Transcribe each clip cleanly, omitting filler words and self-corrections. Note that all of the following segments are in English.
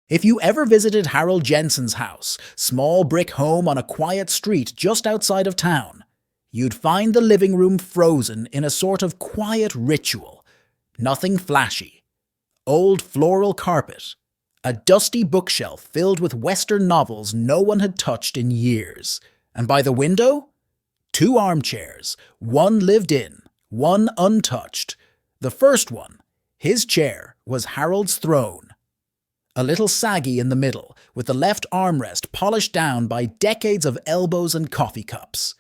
If you ever visited Harold Jensen's house, small brick home on a quiet street just outside of town, you'd find the living room frozen in a sort of quiet ritual. Nothing flashy. Old floral carpet. A dusty bookshelf filled with Western novels no one had touched in years. And by the window? 2 armchairs, one lived in, one untouched. The first one, his chair, was Harold's throne. A little saggy in the middle, with the left armrest polished down by decades of elbows and coffee cups.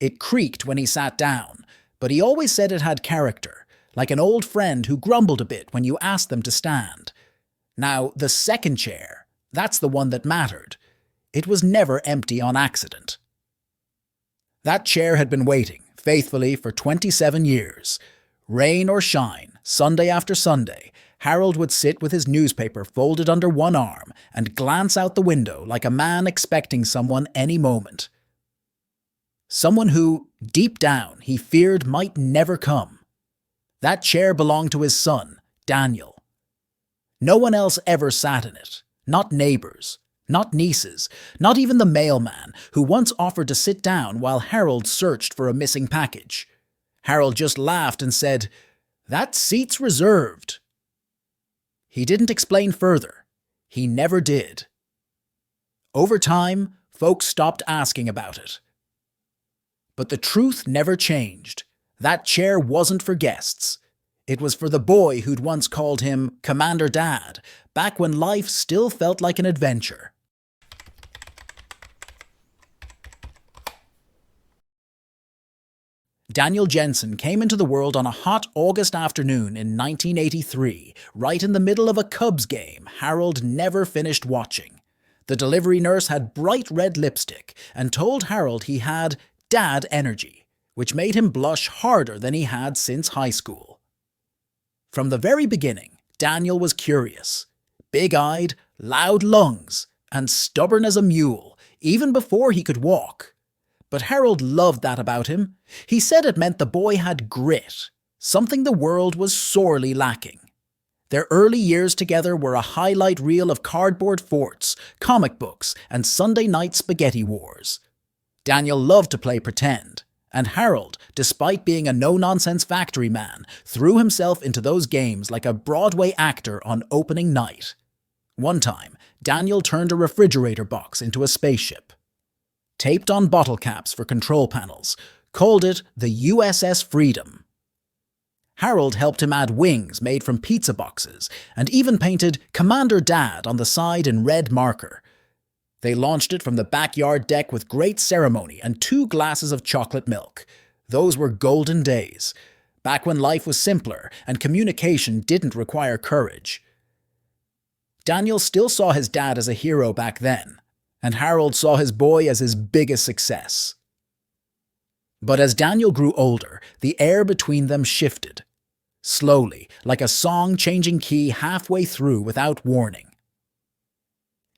It creaked when he sat down, but he always said it had character, like an old friend who grumbled a bit when you asked them to stand. Now, the second chair, that's the one that mattered. It was never empty on accident. That chair had been waiting, faithfully, for 27 years. Rain or shine, Sunday after Sunday, Harold would sit with his newspaper folded under one arm and glance out the window like a man expecting someone any moment. Someone who, deep down, he feared might never come. That chair belonged to his son, Daniel. No one else ever sat in it, not neighbors, not nieces, not even the mailman who once offered to sit down while Harold searched for a missing package. Harold just laughed and said, "That seat's reserved." He didn't explain further. He never did. Over time, folks stopped asking about it. But the truth never changed. That chair wasn't for guests. It was for the boy who'd once called him Commander Dad, back when life still felt like an adventure. Daniel Jensen came into the world on a hot August afternoon in 1983, right in the middle of a Cubs game Harold never finished watching. The delivery nurse had bright red lipstick and told Harold he had dad energy, which made him blush harder than he had since high school. From the very beginning, Daniel was curious. Big-eyed, loud lungs, and stubborn as a mule, even before he could walk. But Harold loved that about him. He said it meant the boy had grit, something the world was sorely lacking. Their early years together were a highlight reel of cardboard forts, comic books, and Sunday night spaghetti wars. Daniel loved to play pretend, and Harold, despite being a no-nonsense factory man, threw himself into those games like a Broadway actor on opening night. One time, Daniel turned a refrigerator box into a spaceship. Taped on bottle caps for control panels, called it the USS Freedom. Harold helped him add wings made from pizza boxes, and even painted Commander Dad on the side in red marker. They launched it from the backyard deck with great ceremony and 2 glasses of chocolate milk. Those were golden days, back when life was simpler and communication didn't require courage. Daniel still saw his dad as a hero back then, and Harold saw his boy as his biggest success. But as Daniel grew older, the air between them shifted. Slowly, like a song changing key halfway through without warning.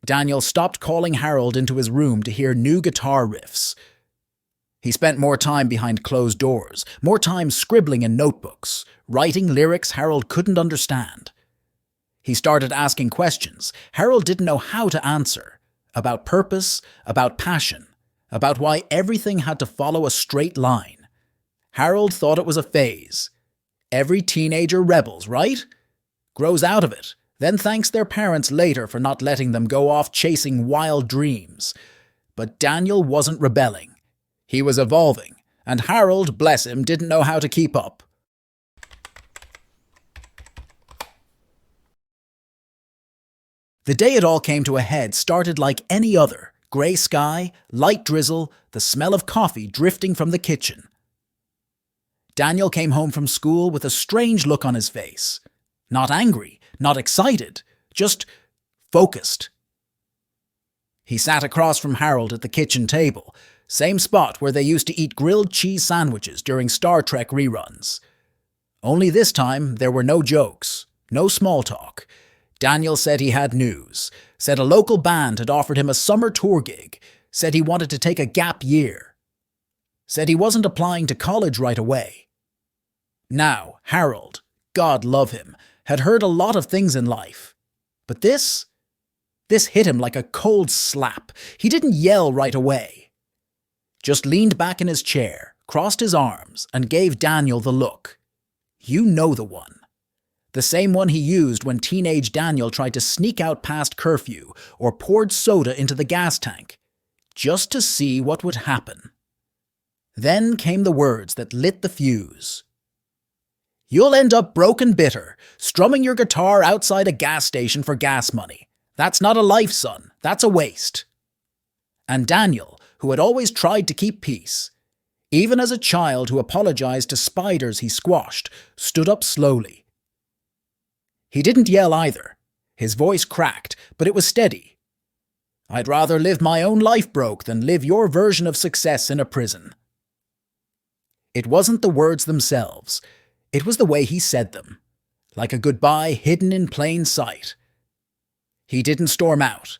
Daniel stopped calling Harold into his room to hear new guitar riffs. He spent more time behind closed doors, more time scribbling in notebooks, writing lyrics Harold couldn't understand. He started asking questions Harold didn't know how to answer. About purpose, about passion, about why everything had to follow a straight line. Harold thought it was a phase. Every teenager rebels, right? Grows out of it, then thanks their parents later for not letting them go off chasing wild dreams. But Daniel wasn't rebelling. He was evolving, and Harold, bless him, didn't know how to keep up. The day it all came to a head started like any other. Grey sky, light drizzle, the smell of coffee drifting from the kitchen. Daniel came home from school with a strange look on his face. Not angry, not excited, just focused. He sat across from Harold at the kitchen table, same spot where they used to eat grilled cheese sandwiches during Star Trek reruns. Only this time there were no jokes, no small talk. Daniel said he had news, said a local band had offered him a summer tour gig, said he wanted to take a gap year, said he wasn't applying to college right away. Now, Harold, God love him, had heard a lot of things in life. But this This hit him like a cold slap. He didn't yell right away. Just leaned back in his chair, crossed his arms, and gave Daniel the look. You know the one. The same one he used when teenage Daniel tried to sneak out past curfew or poured soda into the gas tank, just to see what would happen. Then came the words that lit the fuse. You'll end up broke and bitter, strumming your guitar outside a gas station for gas money. That's not a life, son. That's a waste. And Daniel, who had always tried to keep peace, even as a child who apologized to spiders he squashed, stood up slowly. He didn't yell either. His voice cracked, but it was steady. I'd rather live my own life broke than live your version of success in a prison. It wasn't the words themselves. It was the way he said them, like a goodbye hidden in plain sight. He didn't storm out.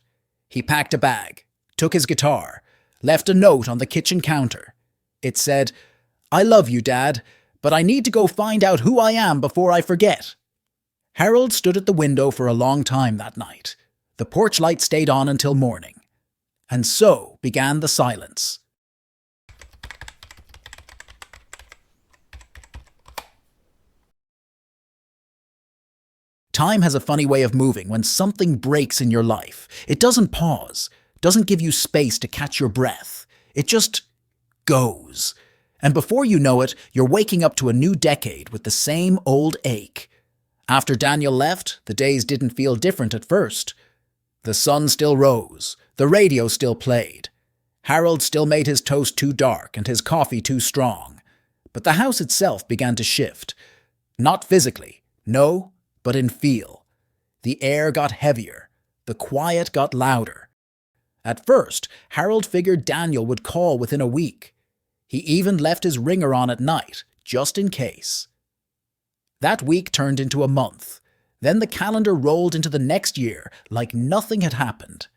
He packed a bag, took his guitar, left a note on the kitchen counter. It said, I love you, Dad, but I need to go find out who I am before I forget. Harold stood at the window for a long time that night. The porch light stayed on until morning. And so began the silence. Time has a funny way of moving when something breaks in your life. It doesn't pause, doesn't give you space to catch your breath. It just goes. And before you know it, you're waking up to a new decade with the same old ache. After Daniel left, the days didn't feel different at first. The sun still rose, the radio still played. Harold still made his toast too dark and his coffee too strong. But the house itself began to shift. Not physically, no, but in feel. The air got heavier, the quiet got louder. At first, Harold figured Daniel would call within a week. He even left his ringer on at night, just in case. That week turned into a month. Then the calendar rolled into the next year like nothing had happened.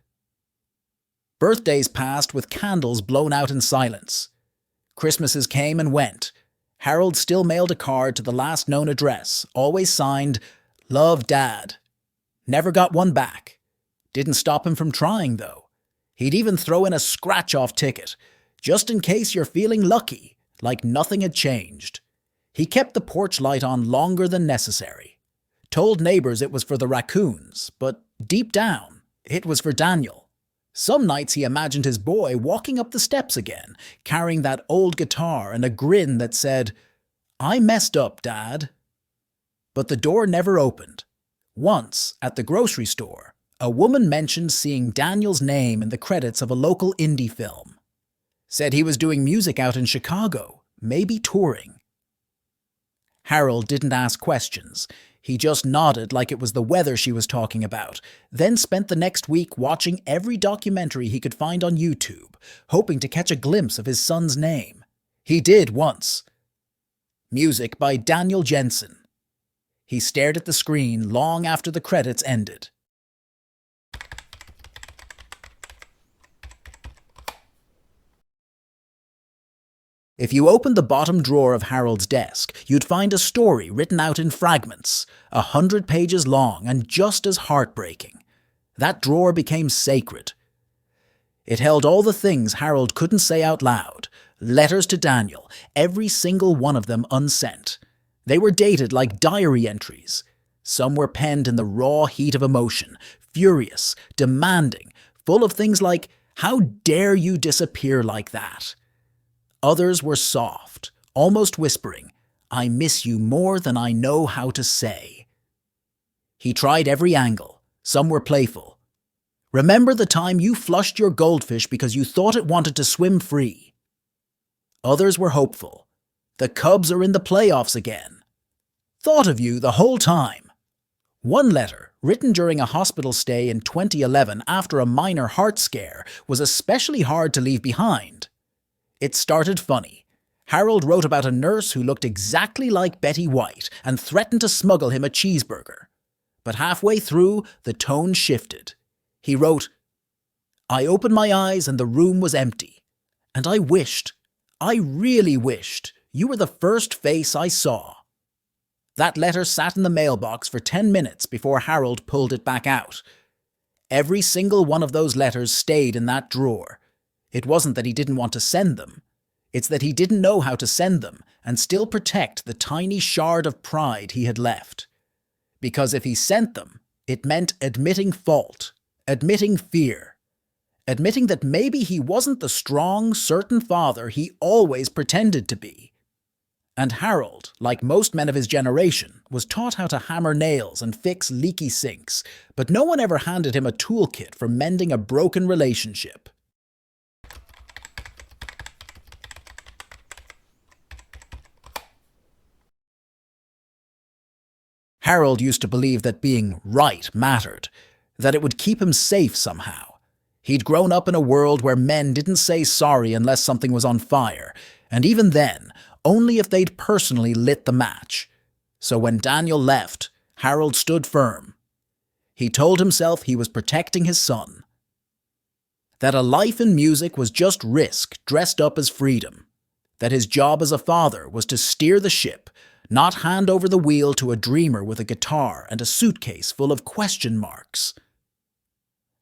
Birthdays passed with candles blown out in silence. Christmases came and went. Harold still mailed a card to the last known address, always signed, Love, Dad. Never got one back. Didn't stop him from trying, though. He'd even throw in a scratch-off ticket, just in case you're feeling lucky, like nothing had changed. He kept the porch light on longer than necessary. Told neighbors it was for the raccoons, but deep down, it was for Daniel. Some nights he imagined his boy walking up the steps again, carrying that old guitar and a grin that said, I messed up, Dad. But the door never opened. Once, at the grocery store, a woman mentioned seeing Daniel's name in the credits of a local indie film. Said he was doing music out in Chicago, maybe touring. Harold didn't ask questions. He just nodded like it was the weather she was talking about, then spent the next week watching every documentary he could find on YouTube, hoping to catch a glimpse of his son's name. He did once. Music by Daniel Jensen. He stared at the screen long after the credits ended. If you opened the bottom drawer of Harold's desk, you'd find a story written out in fragments, 100 pages long and just as heartbreaking. That drawer became sacred. It held all the things Harold couldn't say out loud, letters to Daniel, every single one of them unsent. They were dated like diary entries. Some were penned in the raw heat of emotion, furious, demanding, full of things like, how dare you disappear like that? Others were soft, almost whispering, I miss you more than I know how to say. He tried every angle. Some were playful. Remember the time you flushed your goldfish because you thought it wanted to swim free? Others were hopeful. The Cubs are in the playoffs again. Thought of you the whole time. One letter, written during a hospital stay in 2011 after a minor heart scare, was especially hard to leave behind. It started funny. Harold wrote about a nurse who looked exactly like Betty White and threatened to smuggle him a cheeseburger. But halfway through, the tone shifted. He wrote, I opened my eyes and the room was empty. And I really wished, you were the first face I saw. That letter sat in the mailbox for 10 minutes before Harold pulled it back out. Every single one of those letters stayed in that drawer. It wasn't that he didn't want to send them. It's that he didn't know how to send them and still protect the tiny shard of pride he had left. Because if he sent them, it meant admitting fault, admitting fear, admitting that maybe he wasn't the strong, certain father he always pretended to be. And Harold, like most men of his generation, was taught how to hammer nails and fix leaky sinks, but no one ever handed him a toolkit for mending a broken relationship. Harold used to believe that being right mattered, that it would keep him safe somehow. He'd grown up in a world where men didn't say sorry unless something was on fire, and even then, only if they'd personally lit the match. So when Daniel left, Harold stood firm. He told himself he was protecting his son. That a life in music was just risk dressed up as freedom. That his job as a father was to steer the ship, not hand over the wheel to a dreamer with a guitar and a suitcase full of question marks.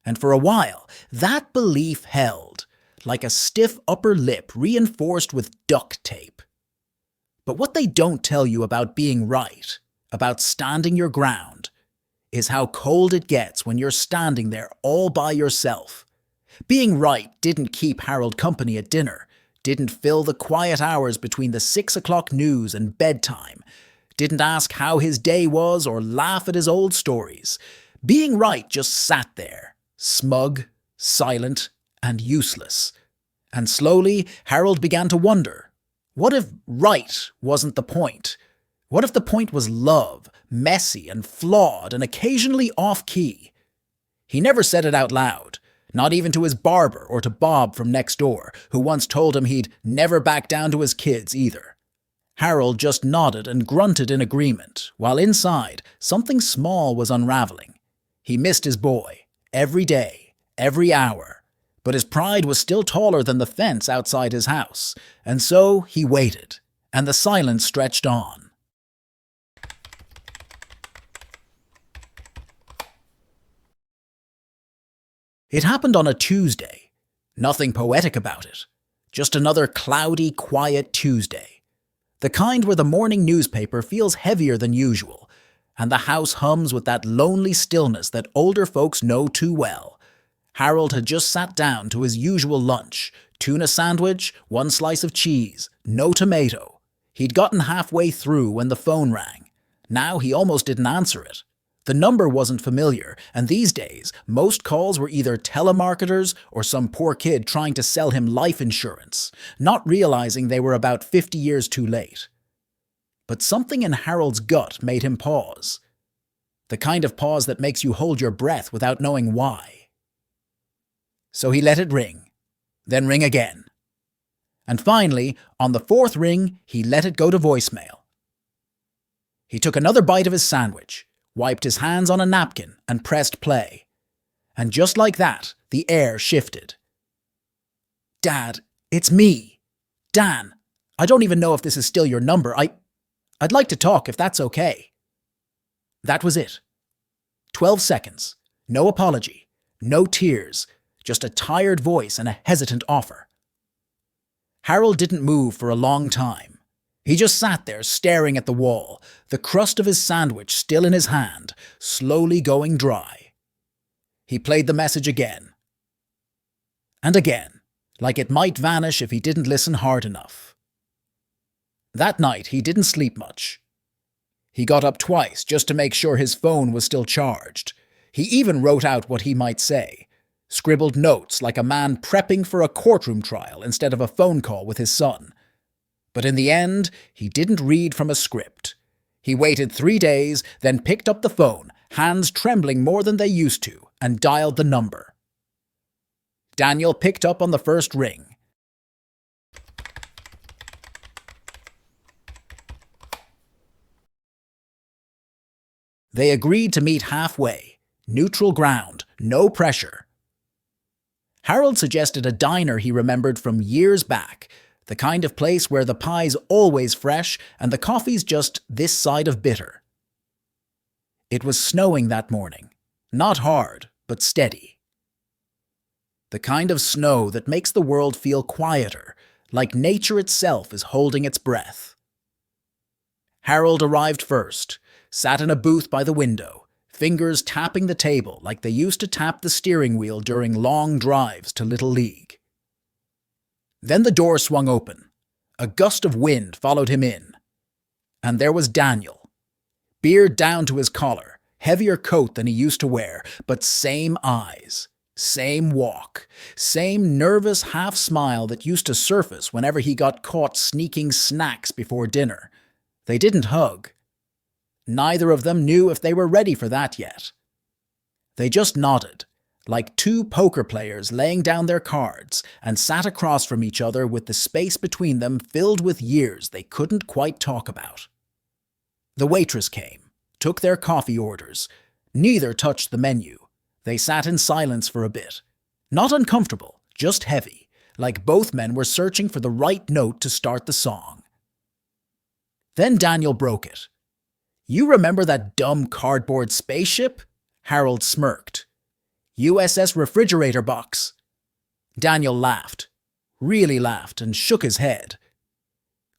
And for a while, that belief held, like a stiff upper lip reinforced with duct tape. But what they don't tell you about being right, about standing your ground, is how cold it gets when you're standing there all by yourself. Being right didn't keep Harold company at dinner, didn't fill the quiet hours between the 6 o'clock news and bedtime, didn't ask how his day was or laugh at his old stories. Being right just sat there, smug, silent, and useless. And slowly, Harold began to wonder, what if right wasn't the point? What if the point was love, messy and flawed and occasionally off-key? He never said it out loud, not even to his barber or to Bob from next door, who once told him he'd never back down to his kids either. Harold just nodded and grunted in agreement, while inside, something small was unraveling. He missed his boy, every day, every hour. But his pride was still taller than the fence outside his house, and so he waited, and the silence stretched on. It happened on a Tuesday. Nothing poetic about it. Just another cloudy, quiet Tuesday. The kind where the morning newspaper feels heavier than usual, and the house hums with that lonely stillness that older folks know too well. Harold had just sat down to his usual lunch, tuna sandwich, 1 slice of cheese, no tomato. He'd gotten halfway through when the phone rang. Now he almost didn't answer it. The number wasn't familiar, and these days, most calls were either telemarketers or some poor kid trying to sell him life insurance, not realizing they were about 50 years too late. But something in Harold's gut made him pause. The kind of pause that makes you hold your breath without knowing why. So he let it ring, then ring again. And finally, on the 4th ring, he let it go to voicemail. He took another bite of his sandwich, wiped his hands on a napkin, and pressed play. And just like that, the air shifted. "Dad, it's me. Dan. I don't even know if this is still your number. I'd like to talk if that's okay." That was it. 12 seconds. No apology. No tears. Just a tired voice and a hesitant offer. Harold didn't move for a long time. He just sat there staring at the wall, the crust of his sandwich still in his hand, slowly going dry. He played the message again. And again, like it might vanish if he didn't listen hard enough. That night, he didn't sleep much. He got up twice just to make sure his phone was still charged. He even wrote out what he might say. Scribbled notes like a man prepping for a courtroom trial instead of a phone call with his son. But in the end, he didn't read from a script. He waited 3 days, then picked up the phone, hands trembling more than they used to, and dialed the number. Daniel picked up on the first ring. They agreed to meet halfway, neutral ground, no pressure. Harold suggested a diner he remembered from years back, the kind of place where the pie's always fresh and the coffee's just this side of bitter. It was snowing that morning. Not hard, but steady. The kind of snow that makes the world feel quieter, like nature itself is holding its breath. Harold arrived first, sat in a booth by the window, fingers tapping the table like they used to tap the steering wheel during long drives to Little League. Then the door swung open. A gust of wind followed him in. And there was Daniel. Beard down to his collar, heavier coat than he used to wear, but same eyes, same walk, same nervous half-smile that used to surface whenever he got caught sneaking snacks before dinner. They didn't hug. Neither of them knew if they were ready for that yet. They just nodded, like two poker players laying down their cards, and sat across from each other with the space between them filled with years they couldn't quite talk about. The waitress came, took their coffee orders. Neither touched the menu. They sat in silence for a bit. Not uncomfortable, just heavy, like both men were searching for the right note to start the song. Then Daniel broke it. "You remember that dumb cardboard spaceship?" Harold smirked. "USS refrigerator box." Daniel laughed, really laughed, and shook his head.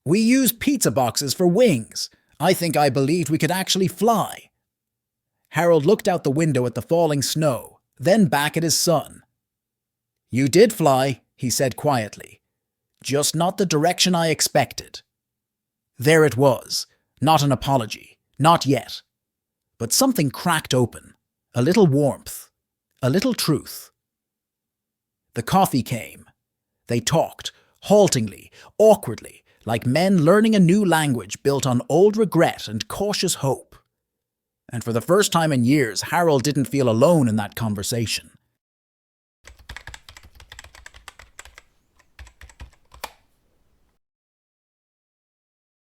"We use pizza boxes for wings. I think I believed we could actually fly." Harold looked out the window at the falling snow, then back at his son. "You did fly," he said quietly. "Just not the direction I expected." There it was, not an apology, not yet. But something cracked open, a little warmth, a little truth. The coffee came. They talked, haltingly, awkwardly, like men learning a new language built on old regret and cautious hope. And for the first time in years, Harold didn't feel alone in that conversation.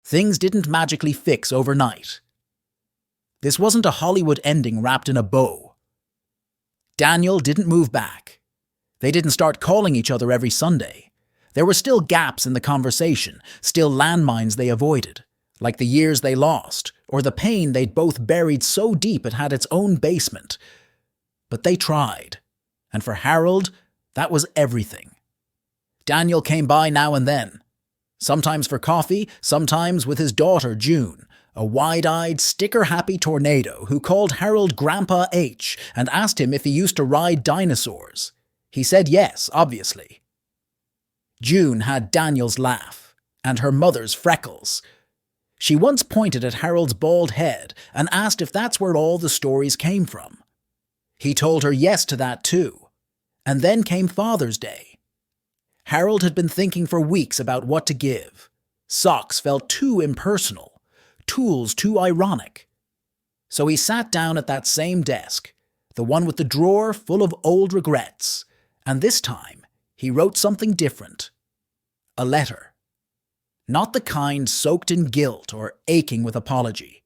Things didn't magically fix overnight. This wasn't a Hollywood ending wrapped in a bow. Daniel didn't move back. They didn't start calling each other every Sunday. There were still gaps in the conversation, still landmines they avoided, like the years they lost, or the pain they'd both buried so deep it had its own basement. But they tried, and for Harold, that was everything. Daniel came by now and then, sometimes for coffee, sometimes with his daughter June, a wide-eyed, sticker-happy tornado who called Harold Grandpa H and asked him if he used to ride dinosaurs. He said yes, obviously. June had Daniel's laugh, and her mother's freckles. She once pointed at Harold's bald head and asked if that's where all the stories came from. He told her yes to that too. And then came Father's Day. Harold had been thinking for weeks about what to give. Socks felt too impersonal, tools too ironic. So he sat down at that same desk, the one with the drawer full of old regrets, and this time he wrote something different. A letter. Not the kind soaked in guilt or aching with apology.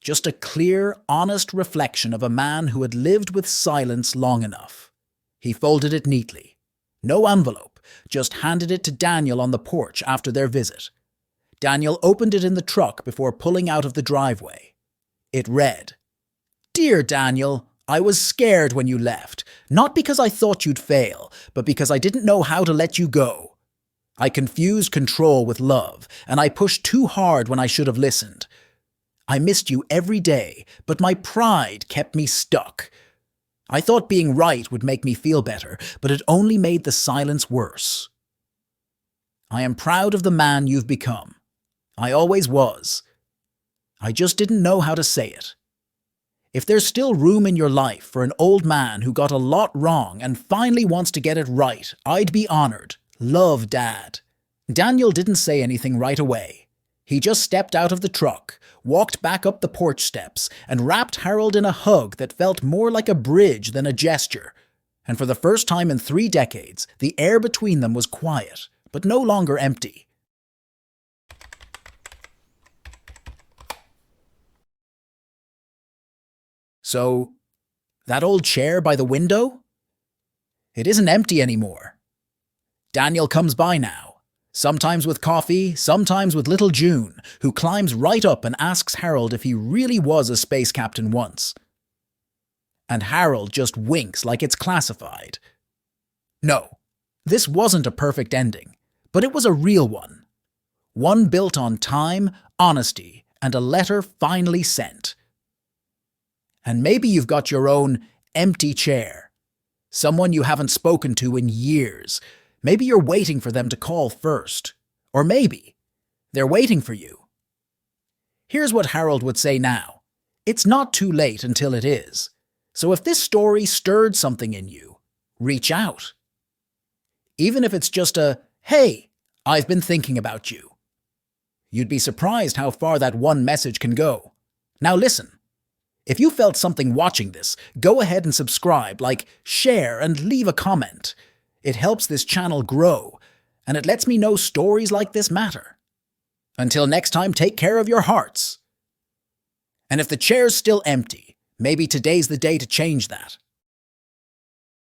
Just a clear, honest reflection of a man who had lived with silence long enough. He folded it neatly. No envelope, just handed it to Daniel on the porch after their visit. Daniel opened it in the truck before pulling out of the driveway. It read, "Dear Daniel, I was scared when you left, not because I thought you'd fail, but because I didn't know how to let you go. I confused control with love, and I pushed too hard when I should have listened. I missed you every day, but my pride kept me stuck. I thought being right would make me feel better, but it only made the silence worse. I am proud of the man you've become. I always was. I just didn't know how to say it. If there's still room in your life for an old man who got a lot wrong and finally wants to get it right, I'd be honored. Love, Dad." Daniel didn't say anything right away. He just stepped out of the truck, walked back up the porch steps, and wrapped Harold in a hug that felt more like a bridge than a gesture. And for the first time in 3 decades, the air between them was quiet, but no longer empty. So, that old chair by the window? It isn't empty anymore. Daniel comes by now, sometimes with coffee, sometimes with little June, who climbs right up and asks Harold if he really was a space captain once. And Harold just winks like it's classified. No, this wasn't a perfect ending, but it was a real one. One built on time, honesty, and a letter finally sent. And maybe you've got your own empty chair. Someone you haven't spoken to in years. Maybe you're waiting for them to call first. Or maybe they're waiting for you. Here's what Harold would say now. It's not too late until it is. So if this story stirred something in you, reach out. Even if it's just a, "Hey, I've been thinking about you." You'd be surprised how far that one message can go. Now listen. If you felt something watching this, go ahead and subscribe, share, and leave a comment. It helps this channel grow, and it lets me know stories like this matter. Until next time, take care of your hearts. And if the chair's still empty, maybe today's the day to change that.